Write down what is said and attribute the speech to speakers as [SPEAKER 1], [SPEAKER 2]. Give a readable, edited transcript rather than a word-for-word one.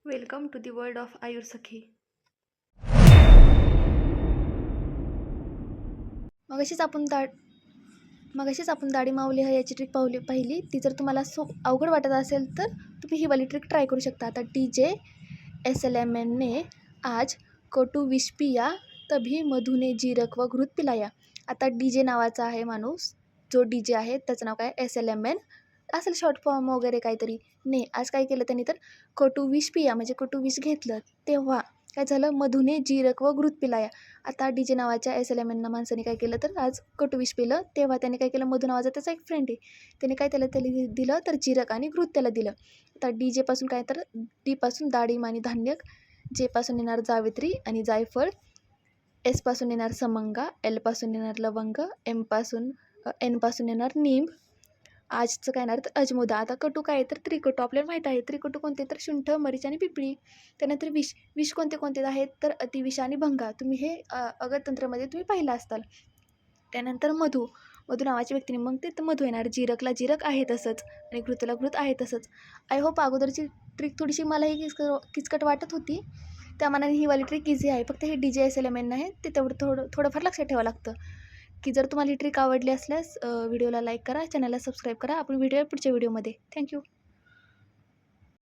[SPEAKER 1] Welcome to the world of Ayur Sakhi.
[SPEAKER 2] मगाशीच आपण दाढी माऊली याची ट्रिक पाहिली. ती जर तुम्हाला अवघड वाटत असेल तर तुम्ही ही वाली ट्रिक ट्राय करू शकता. आता DJ SLMN ने आज कटू विष पिया तभी मधुने जीरक व घृत पिलाया. आता DJ नावाचा आहे माणूस, जो DJ आहे त्याचं नाव काय SLMN असेल, शॉर्ट फॉर्म वगैरे काहीतरी. ने आज काय केलं त्यांनी तर कटू विष पिया म्हणजे कटू विष घेतलं, तेव्हा काय झालं, मधुने जीरक व घृत पिलाया. आता DJ नावाच्या SLMN माणसाने काय केलं तर आज कटू विष पिलं, तेव्हा त्याने काय केलं, मधु नावाचा त्याचा एक फ्रेंड आहे, त्याने काय त्याला दिलं तर जीरक आणि घृत त्याला दिलं. आता DJ पासून काय तर D पासून डाळिंब आणि धान्य, J पासून येणार जावित्री आणि जायफळ, S पासून येणार समंगा, L पासून येणार लवंग, N पासून येणार नीम, आजचं काय येणार तर अजमुदा. आता कटू काय तर त्रिकटू आपल्याला माहीत आहे. त्रिकटू कोणते तर शुंठ, मरीच आणि पिपळी. त्यानंतर विष कोणते आहेत तर अतिविष आणि भंगा. तुम्ही हे अगरतंत्रामध्ये तुम्ही पाहिलं असताल. त्यानंतर मधू नावाच्या व्यक्तीने मग ते मधू येणार. जीरकला जीरक आहे तसंच आणि घृतला घृत आहे तसंच. आय होप अगोदरची ट्रिक थोडीशी मलाही किचकट वाटत होती, त्या मनाने ही वाली ट्रिक इझी आहे. फक्त हे DJ SLMN आहे ते तेवढं थोडंफार लक्षात ठेवावं लागतं. की जर तुम्हाला ही ट्रिक आवडली असल्यास व्हिडिओला लाईक करा, चॅनलला सबस्क्राईब करा. आपण पुढच्या व्हिडिओमध्ये. थँक्यू.